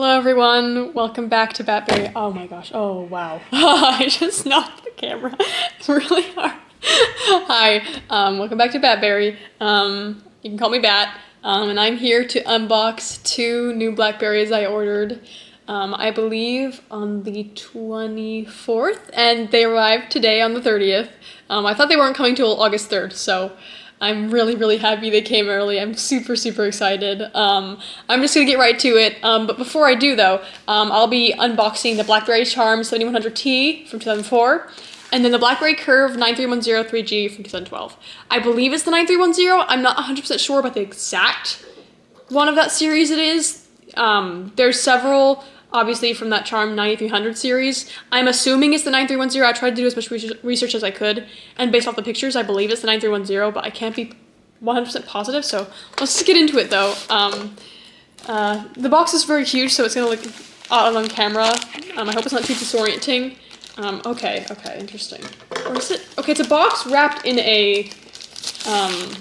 Hello everyone, welcome back to BlackBerry. Oh my gosh, oh wow. I just knocked the camera. It's really hard. Hi, welcome back to BlackBerry. You can call me Bat. And I'm here to unbox two new BlackBerries I ordered, I believe on the 24th, and they arrived today on the 30th. I thought they weren't coming till August 3rd, so I'm really happy they came early. I'm super excited. I'm just gonna get right to it. But before I do though, I'll be unboxing the BlackBerry Charm 7100T from 2004, and then the BlackBerry Curve 9310 3G from 2012. I believe it's the 9310. I'm not 100% sure about the exact one of that series it is. There's several, obviously, from that Charm 9300 series. I'm assuming it's the 9310. I tried to do as much research as I could, and based off the pictures, I believe it's the 9310, but I can't be 100% positive, so let's just get into it, though. The box is very huge, so it's going to look odd on camera. I hope it's not too disorienting. Okay, interesting. Or is it? Okay, it's a box wrapped in a... I'm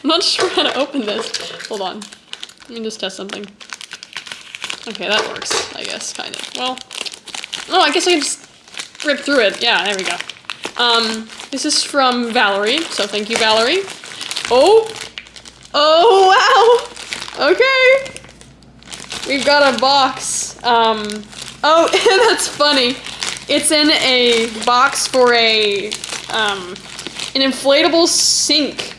not sure how to open this. Hold on. Let me just test something. Okay, that works, I guess, kind of. Well, oh, I guess I can just rip through it. Yeah, there we go. This is from Valerie, so thank you, Valerie. Oh, wow. Okay. We've got a box. Oh, that's funny. It's in a box for an inflatable sink.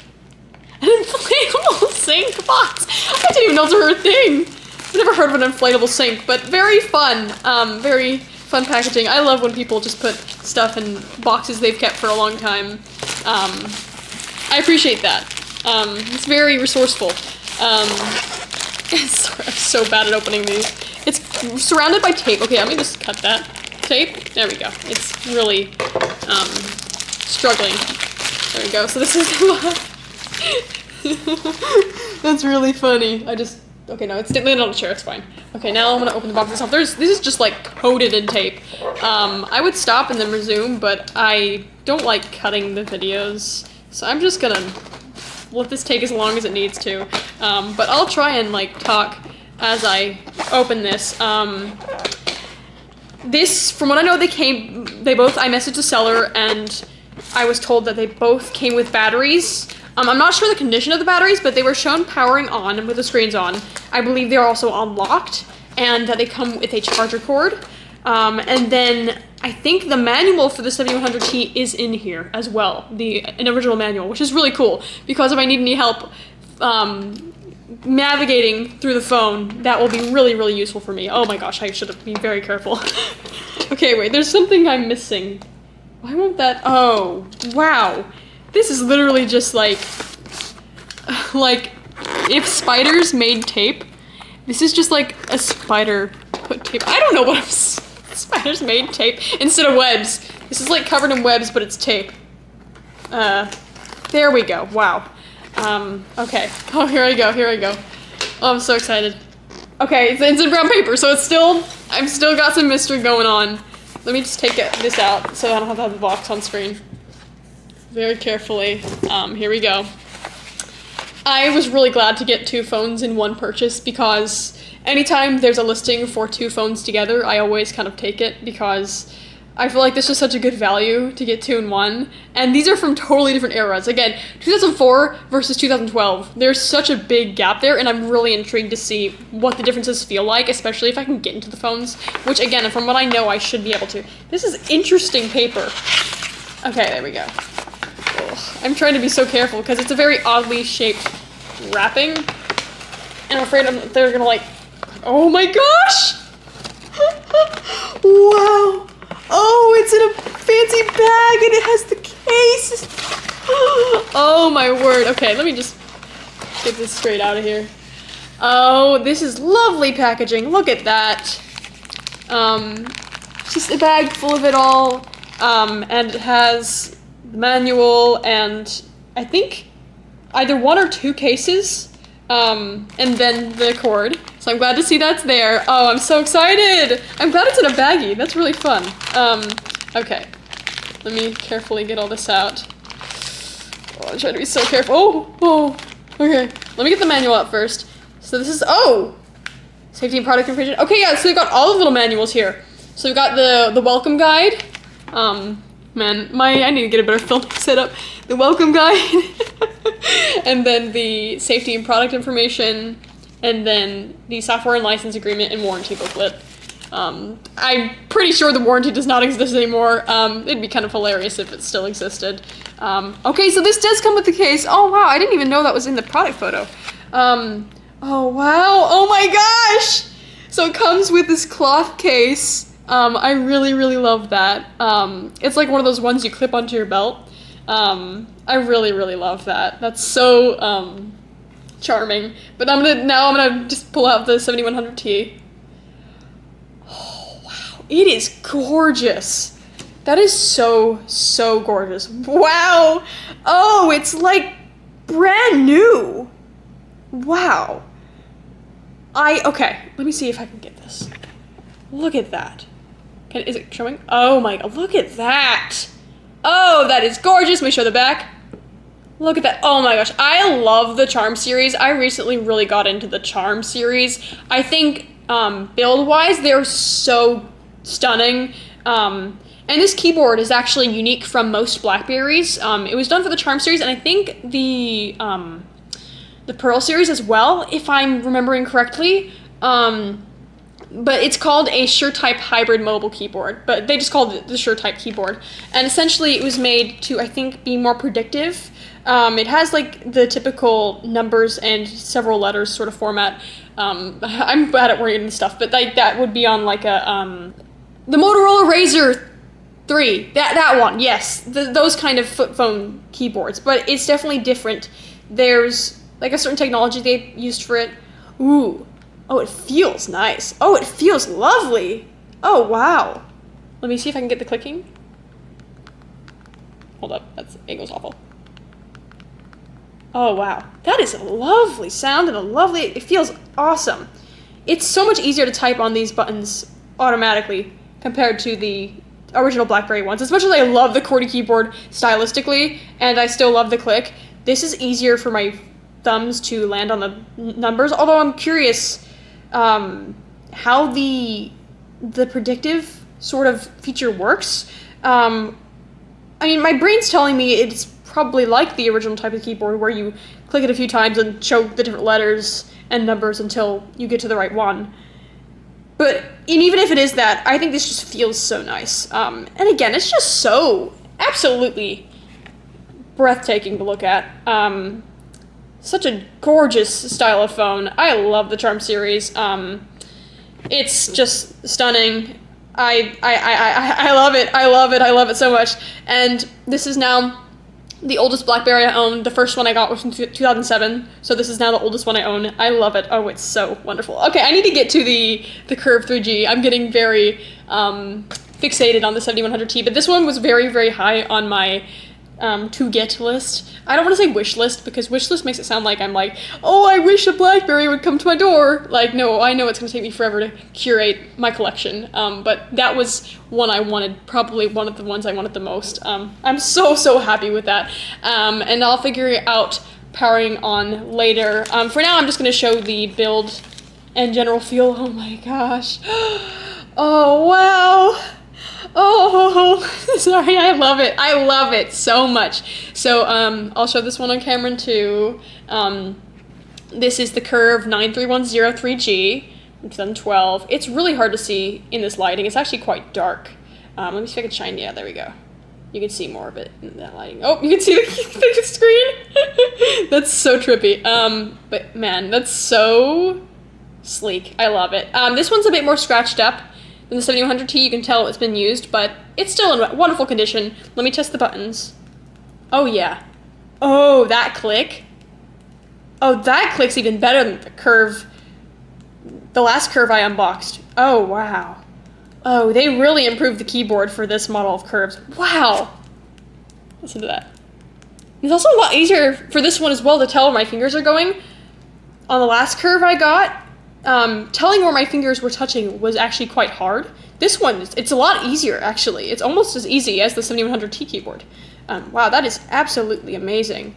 An inflatable sink box. I didn't even know those were a thing. I've never heard of an inflatable sink, but very fun. Very fun packaging. I love when people just put stuff in boxes they've kept for a long time. I appreciate that. It's very resourceful. Sorry, I'm so bad at opening these. It's surrounded by tape. Okay, let me just cut that. Tape. There we go. It's really struggling. There we go. So this is the box. That's really funny. Okay, no, it's landed on the chair, it's fine. Okay, now I'm gonna open the box itself. This is just like coated in tape. I would stop and then resume, but I don't like cutting the videos. So I'm just gonna let this take as long as it needs to. But I'll try and like talk as I open this. This, from what I know, I messaged the seller and I was told that they both came with batteries. I'm not sure the condition of the batteries, but they were shown powering on with the screens on. I believe they are also unlocked, and that they come with a charger cord. And then I think the manual for the 7100T is in here as well, an original manual, which is really cool, because if I need any help navigating through the phone, that will be really useful for me. Oh my gosh, I should have been very careful. Okay, wait, there's something I'm missing. Why won't that? Oh, wow. This is literally just like if spiders made tape. This is just like a spider put tape. I don't know what spiders made tape instead of webs. This is like covered in webs, but it's tape. There we go. Wow. Okay. Oh, here I go. Oh, I'm so excited. Okay, it's in brown paper, so I've still got some mystery going on. Let me just take this out so I don't have to have the box on screen. Very carefully. Here we go. I was really glad to get two phones in one purchase because anytime there's a listing for two phones together, I always kind of take it because I feel like this is such a good value to get two in one. And these are from totally different eras. Again, 2004 versus 2012. There's such a big gap there, and I'm really intrigued to see what the differences feel like, especially if I can get into the phones, which again, from what I know, I should be able to. This is interesting paper. Okay, there we go. I'm trying to be so careful because it's a very oddly shaped wrapping, and I'm afraid they're gonna like, oh my gosh! Wow! Oh, it's in a fancy bag and it has the case! Oh my word. Okay, let me just get this straight out of here. Oh, this is lovely packaging. Look at that. Just a bag full of it all, and it has the manual and I think either one or two cases, and then the cord. So I'm glad to see that's there. Oh, I'm so excited! I'm glad it's in a baggie. That's really fun. Okay. Let me carefully get all this out. Oh, I'm trying to be so careful. Oh, okay. Let me get the manual out first. So this is, Safety and product information. Okay, yeah, so we've got all the little manuals here. So we've got the welcome guide. Man, I need to get a better film set up. The welcome guide. And then the safety and product information. And then the software and license agreement and warranty booklet. I'm pretty sure the warranty does not exist anymore. It'd be kind of hilarious if it still existed. Okay, so this does come with the case. Oh wow, I didn't even know that was in the product photo. Oh wow, oh my gosh! So it comes with this cloth case. I really, really love that. It's like one of those ones you clip onto your belt. I really, really love that. That's so, charming. But I'm gonna just pull out the 7100T. Oh, wow. It is gorgeous. That is so, so gorgeous. Wow. Oh, it's like brand new. Wow. Okay, let me see if I can get this. Look at that. Is it showing? Oh my god, look at that. Oh, that is gorgeous. Let me show the back. Look at that. Oh my gosh, I love the Charm series. I recently really got into the Charm series. I think build-wise, they're so stunning. And this keyboard is actually unique from most BlackBerries. It was done for the Charm series, and I think the Pearl series as well, if I'm remembering correctly. But it's called a SureType hybrid mobile keyboard, but they just called it the SureType keyboard. And essentially it was made to, I think, be more predictive. It has like the typical numbers and several letters sort of format. I'm bad at wording stuff, but like that would be on like a, the Motorola Razr 3, that one, yes. Those kind of flip phone keyboards, but it's definitely different. There's like a certain technology they used for it. Ooh. Oh, it feels nice. Oh, it feels lovely. Oh, wow. Let me see if I can get the clicking. Hold up, that angle's awful. Oh, wow. That is a lovely sound and it feels awesome. It's so much easier to type on these buttons automatically compared to the original BlackBerry ones. As much as I love the QWERTY keyboard stylistically, and I still love the click, this is easier for my thumbs to land on the numbers, although I'm curious how the predictive sort of feature works. I mean, my brain's telling me it's probably like the original type of keyboard where you click it a few times and show the different letters and numbers until you get to the right one. But even if it is that, I think this just feels so nice. And again, it's just so absolutely breathtaking to look at. Such a gorgeous style of phone. I love the Charm series. It's just stunning. I love it. I love it so much. And this is now the oldest BlackBerry I own. The first one I got was from 2007, so this is now the oldest one I own. I love it. Oh, it's so wonderful. Okay, I need to get to the Curve 3G. I'm getting very fixated on the 7100T, but this one was very, very high on my to get list. I don't want to say wish list, because wish list makes it sound like I'm like, oh, I wish a BlackBerry would come to my door. Like, no, I know it's going to take me forever to curate my collection, but that was one I wanted, probably one of the ones I wanted the most. I'm so happy with that, and I'll figure out powering on later. For now, I'm just going to show the build and general feel. Oh my gosh. Oh, wow. Oh, sorry, I love it. I love it so much. So, I'll show this one on camera too. This is the Curve 93103G from 2012. It's really hard to see in this lighting. It's actually quite dark. Let me see if I can shine. Yeah, there we go. You can see more of it in that lighting. Oh, you can see the screen. That's so trippy. But man, that's so sleek. I love it. This one's a bit more scratched up than the 7100T. You can tell it's been used, but it's still in wonderful condition. Let me test the buttons. Oh yeah. Oh, that click. Oh, that click's even better than the Curve. The last Curve I unboxed. Oh, wow. Oh, they really improved the keyboard for this model of Curves. Wow. Listen to that. It's also a lot easier for this one as well to tell where my fingers are going. On the last Curve I got, telling where my fingers were touching was actually quite hard. This one, it's a lot easier, actually. It's almost as easy as the 7100T keyboard. Wow, that is absolutely amazing.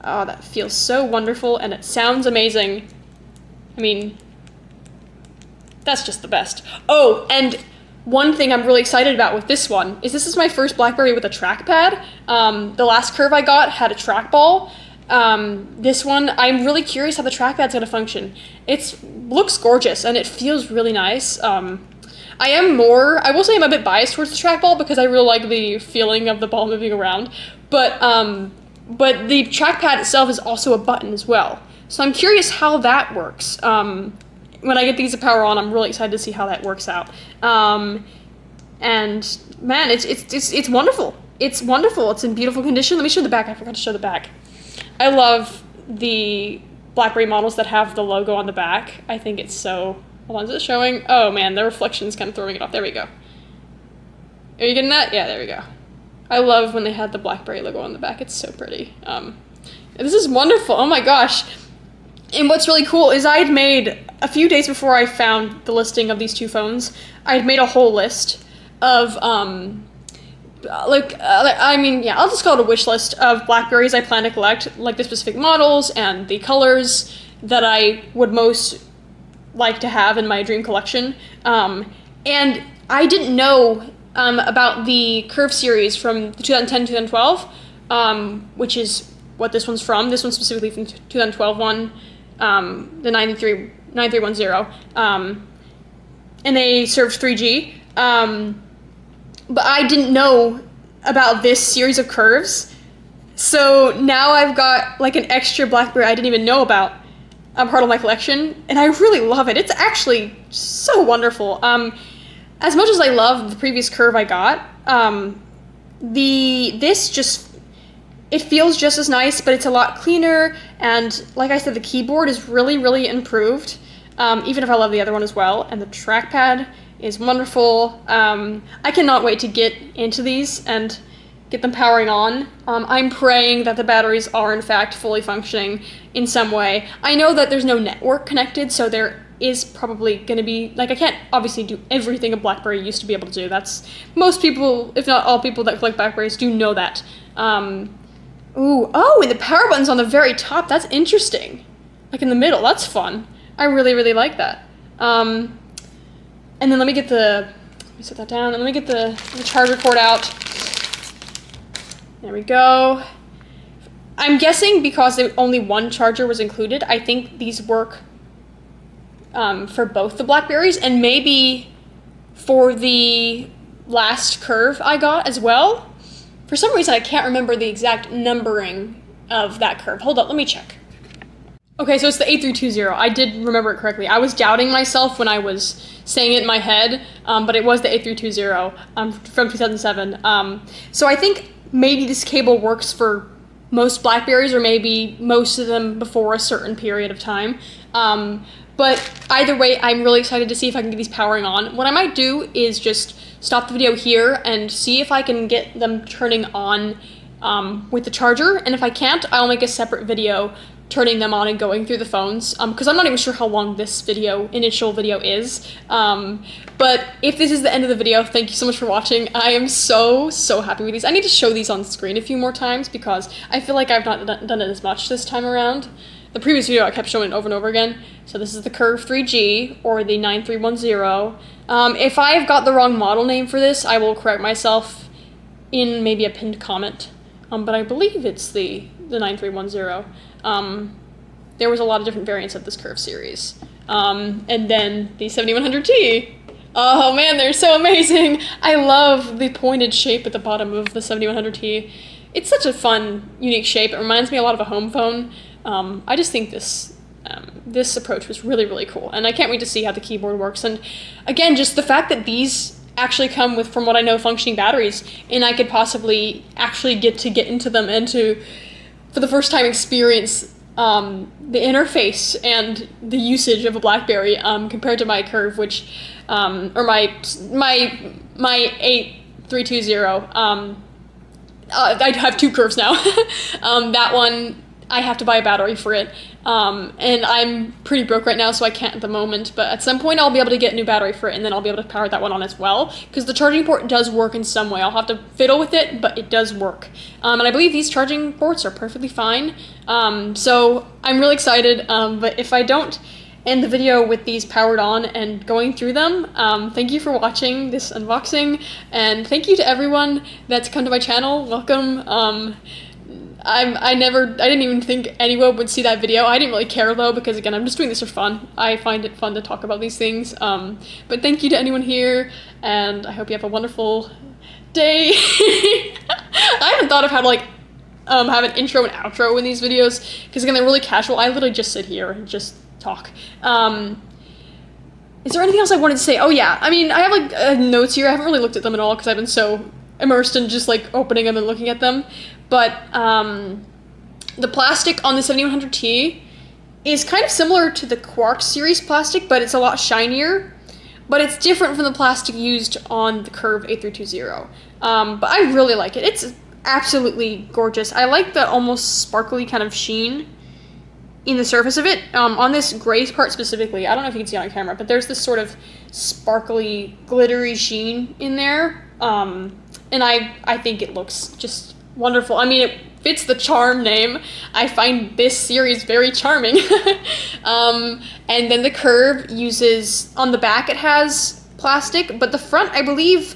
Oh, that feels so wonderful, and it sounds amazing. I mean, That's just the best. Oh, and one thing I'm really excited about with this one is this is my first BlackBerry with a trackpad. The last Curve I got had a trackball. This one, I'm really curious how the trackpad's gonna function. It looks gorgeous and it feels really nice. I will say I'm a bit biased towards the trackball because I really like the feeling of the ball moving around, but the trackpad itself is also a button as well. So I'm curious how that works. When I get these to power on, I'm really excited to see how that works out. And man, it's wonderful. It's wonderful. It's in beautiful condition. Let me show the back. I forgot to show the back. I love the BlackBerry models that have the logo on the back. I think it's so... Hold on, is it showing? Oh man, the reflection's kind of throwing it off. There we go. Are you getting that? Yeah, there we go. I love when they had the BlackBerry logo on the back. It's so pretty. This is wonderful. Oh my gosh. And what's really cool is I had made, a few days before I found the listing of these two phones, I had made a whole list of, I'll just call it a wish list of BlackBerries I plan to collect, like the specific models and the colors that I would most like to have in my dream collection. And I didn't know about the Curve series from the 2010-2012, which is what this one's from. This one's specifically from the 2012 one, the 9310, and they served 3G. But I didn't know about this series of Curves, so now I've got like an extra BlackBerry I didn't even know about. Part of my collection, and I really love it. It's actually so wonderful. As much as I love the previous Curve I got, it feels just as nice, but it's a lot cleaner, and like I said, the keyboard is really, really improved, even if I love the other one as well, and the trackpad is wonderful. I cannot wait to get into these and get them powering on. I'm praying that the batteries are in fact fully functioning in some way. I know that there's no network connected, so there is probably going to be, like, I can't obviously do everything a BlackBerry used to be able to do. That's, most people, if not all people that collect BlackBerries do know that. And the power button's on the very top. That's interesting. Like in the middle, that's fun. I really, really like that. And then let me set that down, and let me get the charger cord out. There we go. I'm guessing because only one charger was included, I think these work for both the BlackBerries, and maybe for the last Curve I got as well. For some reason, I can't remember the exact numbering of that Curve. Hold up, let me check. Okay, so it's the 8320. I did remember it correctly. I was doubting myself when I was saying it in my head, but it was the 8320 from 2007. So I think maybe this cable works for most BlackBerries, or maybe most of them before a certain period of time. But either way, I'm really excited to see if I can get these powering on. What I might do is just stop the video here and see if I can get them turning on with the charger, and if I can't, I'll make a separate video turning them on and going through the phones, because I'm not even sure how long this initial video is. But if this is the end of the video, thank you so much for watching. I am so, so happy with these. I need to show these on screen a few more times because I feel like I've not done it as much this time around. The previous video I kept showing it over and over again. So this is the Curve 3G, or the 9310. If I've got the wrong model name for this, I will correct myself in maybe a pinned comment. But I believe it's the 9310. There was a lot of different variants of this Curve series. And then the 7100T. Oh man, they're so amazing. I love the pointed shape at the bottom of the 7100T. It's such a fun, unique shape. It reminds me a lot of a home phone. I just think this approach was really, really cool. And I can't wait to see how the keyboard works. And again, just the fact that these actually come with, from what I know, functioning batteries, and I could possibly actually get into them and to, for the first time, experience the interface and the usage of a BlackBerry compared to my Curve, which, or my 8320. I have two Curves now. That one, I have to buy a battery for it, and I'm pretty broke right now, so I can't at the moment, but at some point I'll be able to get a new battery for it, and then I'll be able to power that one on as well, because the charging port does work in some way. I'll have to fiddle with it, but it does work. And I believe these charging ports are perfectly fine, so I'm really excited, but if I don't end the video with these powered on and going through them. Thank you for watching this unboxing, and thank you to everyone that's come to my channel. Welcome. I didn't even think anyone would see that video. I didn't really care though, because again, I'm just doing this for fun. I find it fun to talk about these things. But thank you to anyone here, and I hope you have a wonderful day. I haven't thought of how to like have an intro and outro in these videos, because again, they're really casual. I literally just sit here and just talk. Is there anything else I wanted to say? Oh yeah, I mean, I have like notes here. I haven't really looked at them at all because I've been so immersed in just like opening them and looking at them. But the plastic on the 7100T is kind of similar to the Quark series plastic, but it's a lot shinier. But it's different from the plastic used on the Curve A320. But I really like it. It's absolutely gorgeous. I like the almost sparkly kind of sheen in the surface of it. On this gray part specifically, I don't know if you can see it on camera, but there's this sort of sparkly, glittery sheen in there. And I think it looks just wonderful. I mean, it fits the Charm name. I find this series very charming. And then the Curve uses, on the back it has plastic, but the front, I believe,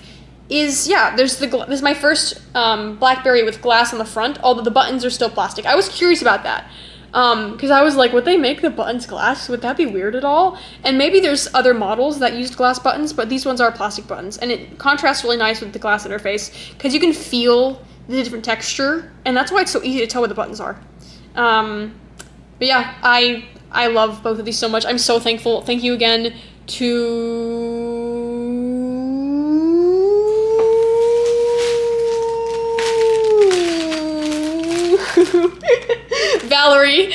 is, yeah, this is my first BlackBerry with glass on the front, although the buttons are still plastic. I was curious about that, because I was like, would they make the buttons glass? Would that be weird at all? And maybe there's other models that used glass buttons, but these ones are plastic buttons, and it contrasts really nice with the glass interface, because you can feel the different texture, and that's why it's so easy to tell what the buttons are. But yeah, I love both of these so much. I'm so thankful. Thank you again to Valerie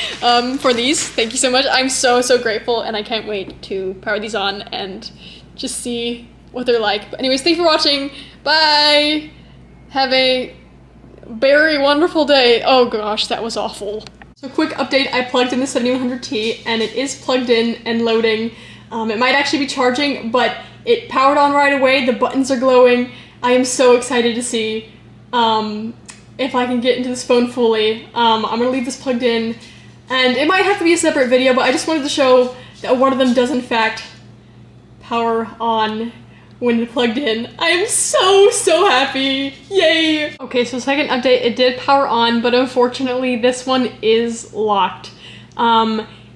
for these. Thank you so much. I'm so grateful, and I can't wait to power these on and just see what they're like. But anyways, thanks for watching. Bye. Have a very wonderful day. Oh gosh, that was awful. So quick update, I plugged in the 7100T and it is plugged in and loading. It might actually be charging, but it powered on right away. The buttons are glowing. I am so excited to see if I can get into this phone fully. I'm gonna leave this plugged in, and it might have to be a separate video, but I just wanted to show that one of them does in fact power on when plugged in. I am so happy. Yay! Okay, so second update, it did power on, but unfortunately this one is locked.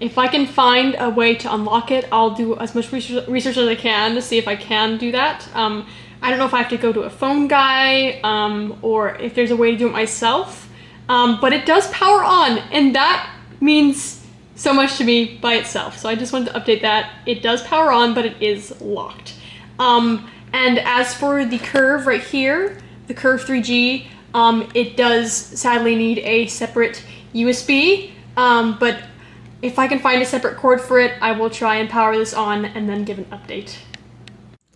If I can find a way to unlock it, I'll do as much research as I can to see if I can do that. I don't know if I have to go to a phone guy, or if there's a way to do it myself, but it does power on, and that means so much to me by itself. So I just wanted to update that. It does power on, but it is locked. And as for the Curve right here, the Curve 3G, it does sadly need a separate USB, but if I can find a separate cord for it, I will try and power this on and then give an update.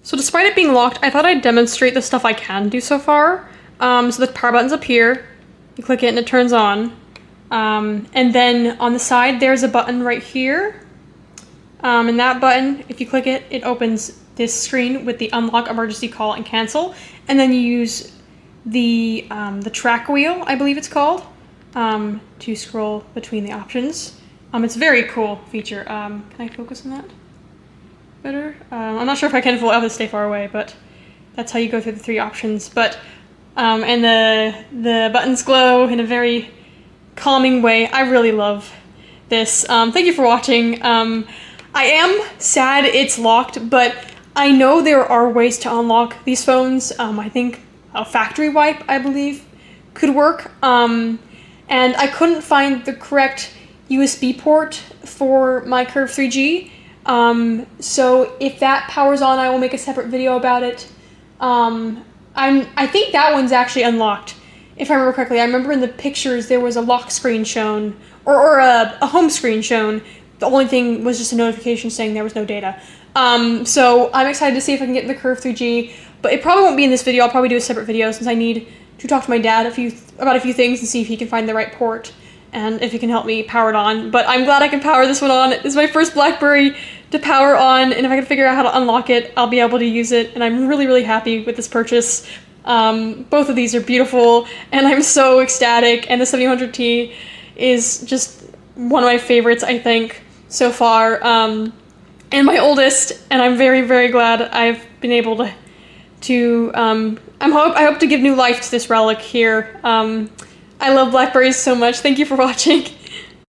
So despite it being locked, I thought I'd demonstrate the stuff I can do so far. So the power button's up here, you click it and it turns on. And then on the side, there's a button right here. And that button, if you click it, it opens this screen with the unlock, emergency call, and cancel. And then you use the track wheel, I believe it's called, to scroll between the options. It's a very cool feature. Can I focus on that better? I'm not sure if I can. I'll have to stay far away, but that's how you go through the three options. But and the buttons glow in a very calming way. I really love this. Thank you for watching. I am sad it's locked, but I know there are ways to unlock these phones. I think a factory wipe, I believe, could work. And I couldn't find the correct USB port for my Curve 3G. So if that powers on, I will make a separate video about it. I think that one's actually unlocked, if I remember correctly. I remember in the pictures there was a lock screen shown, or a home screen shown. The only thing was just a notification saying there was no data. So I'm excited to see if I can get the Curve 3G, but it probably won't be in this video. I'll probably do a separate video since I need to talk to my dad about a few things and see if he can find the right port and if he can help me power it on. But I'm glad I can power this one on. This is my first BlackBerry to power on, and if I can figure out how to unlock it, I'll be able to use it, and I'm really happy with this purchase. Both of these are beautiful, and I'm so ecstatic, and the 7100T is just one of my favorites, I think. so far, and my oldest, and I'm very, very glad I've been able to I hope to give new life to this relic here. I love BlackBerries so much. Thank you for watching.